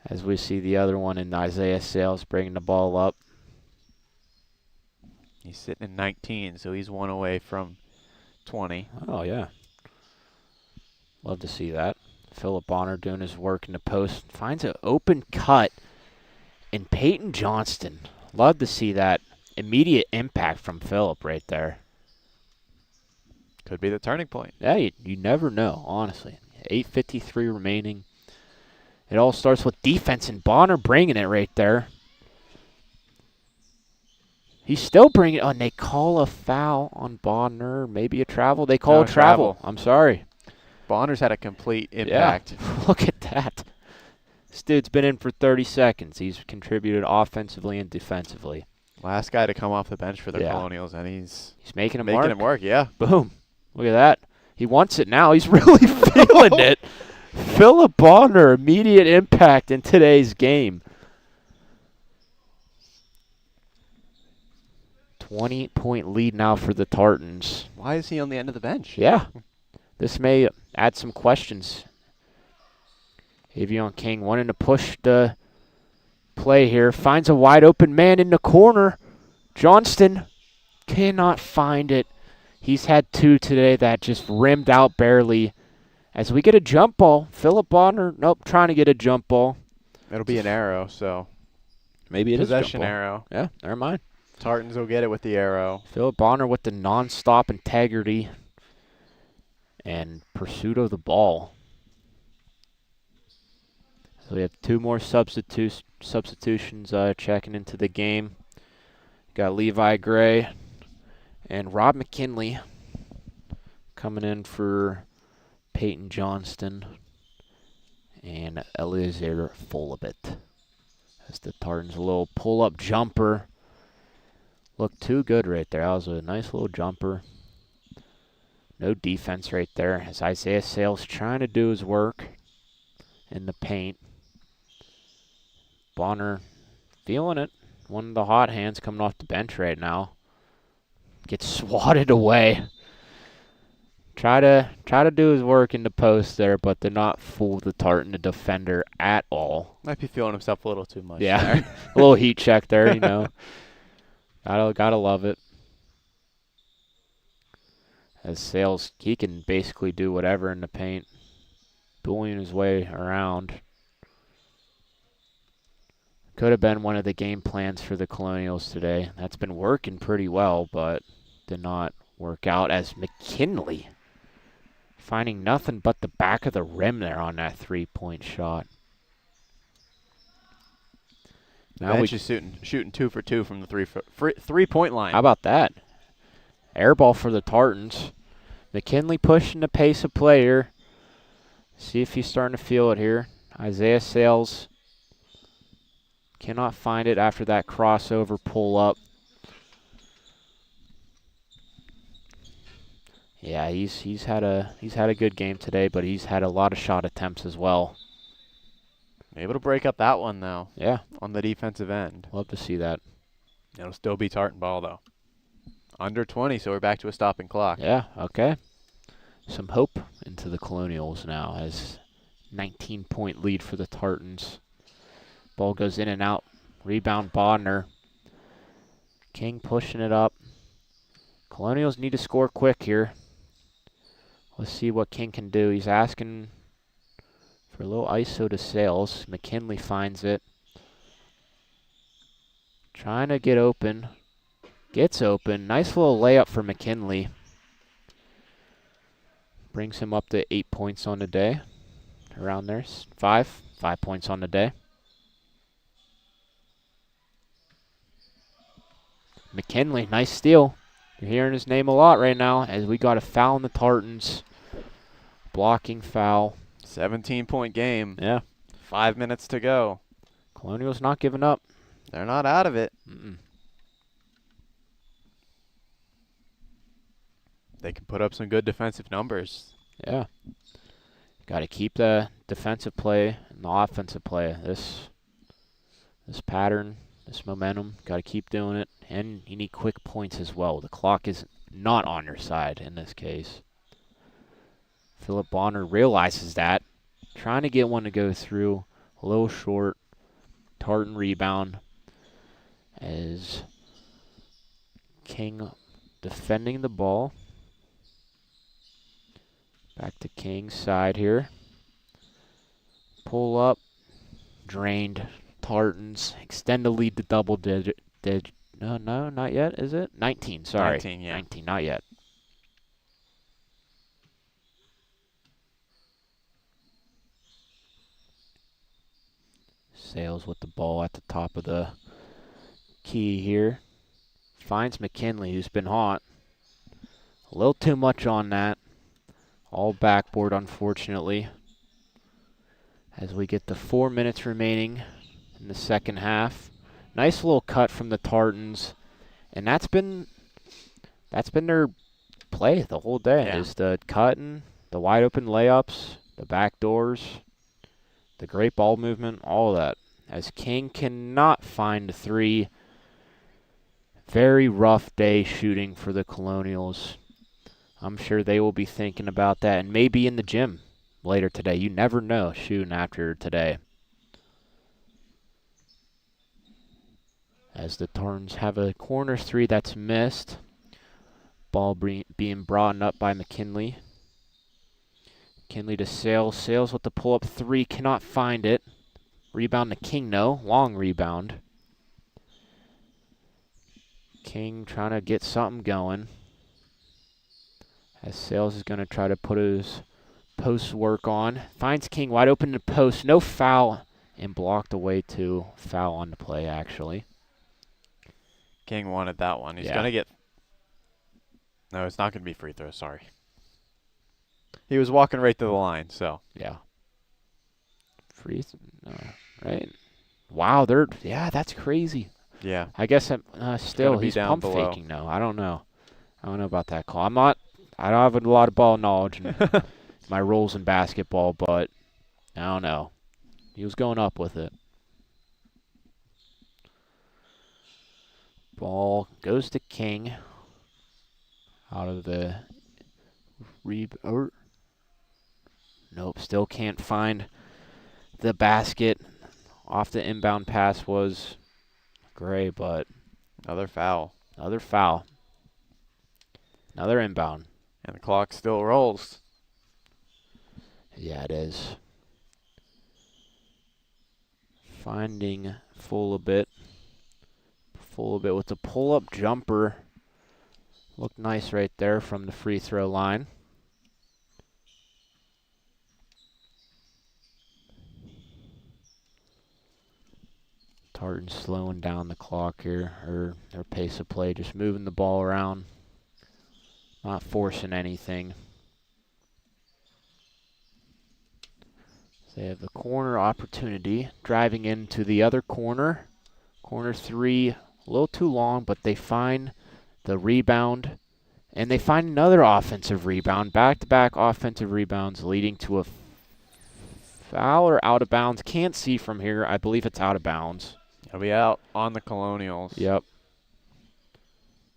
As we see the other one in Isaiah Sales bringing the ball up. He's sitting at 19, so he's 1 away from 20. Oh, yeah. Love to see that. Philip Bonner doing his work in the post. Finds an open cut. And Peyton Johnston. Love to see that immediate impact from Philip right there. Could be the turning point. Yeah, you never know, honestly. 8:53 remaining. It all starts with defense, and Bonner bringing it right there. He's still bringing it. Oh, and they call a foul on Bonner. Maybe a travel. They call a travel. I'm sorry. Bonner's had a complete impact. Yeah. Look at that. This dude's been in for 30 seconds. He's contributed offensively and defensively. Last guy to come off the bench for the Yeah. Colonials, and he's making it work. Yeah. Boom. Look at that. He wants it now. He's really feeling it. Philip Bonner, immediate impact in today's game. 20-point lead now for the Tartans. Why is he on the end of the bench? Yeah. This may add some questions. Avion King wanting to push the play here. Finds a wide open man in the corner. Johnston cannot find it. He's had 2 today that just rimmed out barely. As we get a jump ball, Philip Bonner, trying to get a jump ball. It'll be an arrow, so maybe it is possession jump ball. arrow. Yeah, never mind. Tartans will get it with the arrow. Philip Bonner with the non-stop integrity and pursuit of the ball. So we have 2 more substitutions checking into the game. Got Levi Gray and Rob McKinley coming in for Peyton Johnston and Eliezer Folibit. As the Tartans, a little pull-up jumper. Looked too good right there. That was a nice little jumper. No defense right there as Isaiah Sales trying to do his work in the paint. Bonner feeling it. One of the hot hands coming off the bench right now. Gets swatted away. Try to do his work in the post there, but they're not fool the Tartan, the defender, at all. Might be feeling himself a little too much. Yeah, a little heat check there, you know. Gotta love it. As Sales, he can basically do whatever in the paint, bullying his way around. Could have been one of the game plans for the Colonials today. That's been working pretty well, but did not work out as McKinley finding nothing but the back of the rim there on that 3-point shot. Now Bench is shooting 2 for 2 from the 3-point line. How about that? Air ball for the Tartans. McKinley pushing the pace of play here. See if he's starting to feel it here. Isaiah Sales cannot find it after that crossover pull up. Yeah, he's had a good game today, but he's had a lot of shot attempts as well. Able to break up that one though. Yeah, on the defensive end. love to see that. It'll still be Tartan ball though. Under 20, so we're back to a stopping clock. Yeah, okay. Some hope into the Colonials now as 19-point lead for the Tartans. Ball goes in and out. Rebound Bodner. King pushing it up. Colonials need to score quick here. Let's see what King can do. He's asking for a little ISO to Sales. McKinley finds it. Trying to get open. Gets open. Nice little layup for McKinley. Brings him up to 8 points on the day. Around there. 5 points on the day. McKinley, nice steal. You're hearing his name a lot right now as we got a foul on the Tartans. Blocking foul. 17-point game. Yeah. 5 minutes to go. Colonials not giving up. They're not out of it. They can put up some good defensive numbers. Yeah. Got to keep the defensive play and the offensive play. This pattern, this momentum, got to keep doing it. And you need quick points as well. The clock is not on your side in this case. Philip Bonner realizes that. Trying to get one to go through. A little short. Tartan rebound. As King defending the ball. Back to King's side here. Pull up. Drained. Tartans extend the lead to double digit. No, not yet, is it? 19, sorry. 19, yeah. 19, not yet. Sales with the ball at the top of the key here. Finds McKinley, who's been hot. A little too much on that. All backboard, unfortunately. As we get the 4 minutes remaining in the second half. Nice little cut from the Tartans. And that's been their play the whole day. Yeah. Is the cutting, the wide open layups, the back doors, the great ball movement, all of that. As King cannot find 3. Very rough day shooting for the Colonials. I'm sure they will be thinking about that and maybe in the gym later today. You never know shooting after today. As the Tartans have a corner 3 that's missed. Ball being brought up by McKinley. McKinley to Sales. Sales with the pull-up 3. Cannot find it. Rebound to King, no. Long rebound. King trying to get something going. As Sales is going to try to put his post work on. Finds King wide open in the post. No foul. And blocked away to foul on the play, actually. King wanted that one. He's going to get... No, it's not going to be free throw, sorry. He was walking right to the line, so. Yeah. Right? Wow, that's crazy. Yeah. I guess still he's down pump below. faking now. I don't know. I don't know about that call. I don't have a lot of ball knowledge in my roles in basketball, but I don't know. He was going up with it. Ball goes to King. Out of the nope, still can't find the basket. Off the inbound pass was Gray, but Another foul. Another foul. Another inbound. And the clock still rolls. Yeah, it is. Finding full a bit with the pull-up jumper. Looked nice right there from the free throw line. Tartans slowing down the clock here, or their pace of play, just moving the ball around, not forcing anything. They have the corner opportunity, driving into the other corner. Corner 3, a little too long, but they find the rebound, and they find another offensive rebound. Back-to-back offensive rebounds leading to a foul or out of bounds. Can't see from here. I believe it's out of bounds. It'll be out on the Colonials. Yep.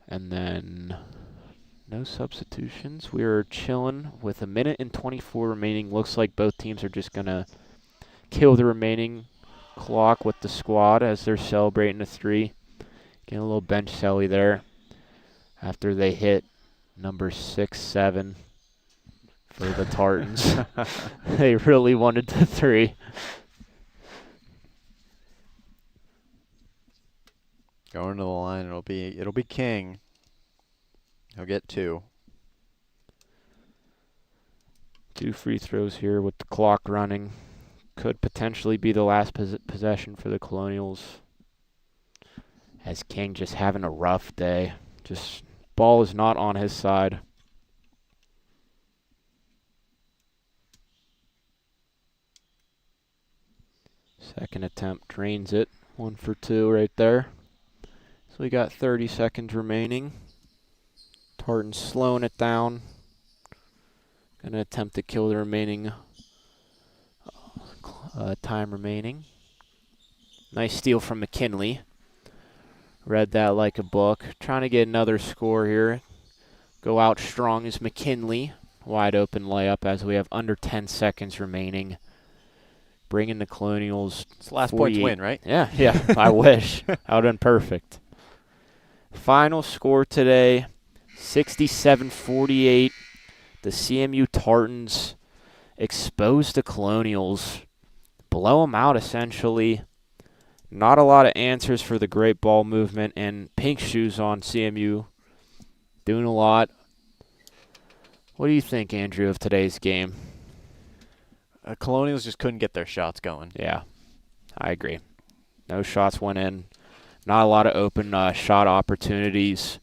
And then no substitutions. We are chilling with 1:24 remaining. Looks like both teams are just going to kill the remaining clock with the squad as they're celebrating a 3. Getting a little bench celly there after they hit number 6, 7 for the Tartans. They really wanted the 3. Going to the line, it'll be King. He'll get 2. 2 free throws here with the clock running. Could potentially be the last possession for the Colonials. As King just having a rough day. Just ball is not on his side. Second attempt drains it. 1 for 2 right there. So we got 30 seconds remaining. Tartans slowing it down. Going to attempt to kill the remaining time remaining. Nice steal from McKinley. Read that like a book. Trying to get another score here. Go out strong is McKinley. Wide open layup as we have under 10 seconds remaining. Bringing the Colonials. It's the last points win, right? Yeah. I wish. That would have been perfect. Final score today, 67-48. The CMU Tartans expose the Colonials. Blow them out, essentially. Not a lot of answers for the great ball movement, and pink shoes on CMU. Doing a lot. What do you think, Andrew, of today's game? Colonials just couldn't get their shots going. Yeah, I agree. No shots went in. Not a lot of open shot opportunities.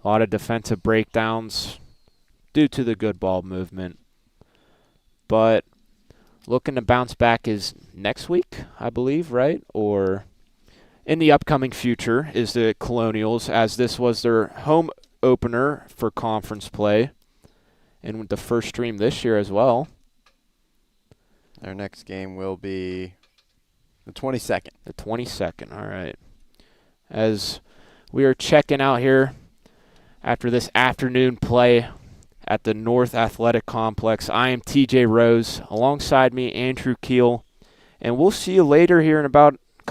A lot of defensive breakdowns due to the good ball movement. But looking to bounce back is next week, I believe, right? Or in the upcoming future is the Colonials, as this was their home opener for conference play. And with the first stream this year as well. Their next game will be the 22nd. The 22nd, all right. As we are checking out here after this afternoon play at the North Athletic Complex, I am TJ Rose. Alongside me, Andrew Keel. And we'll see you later here in about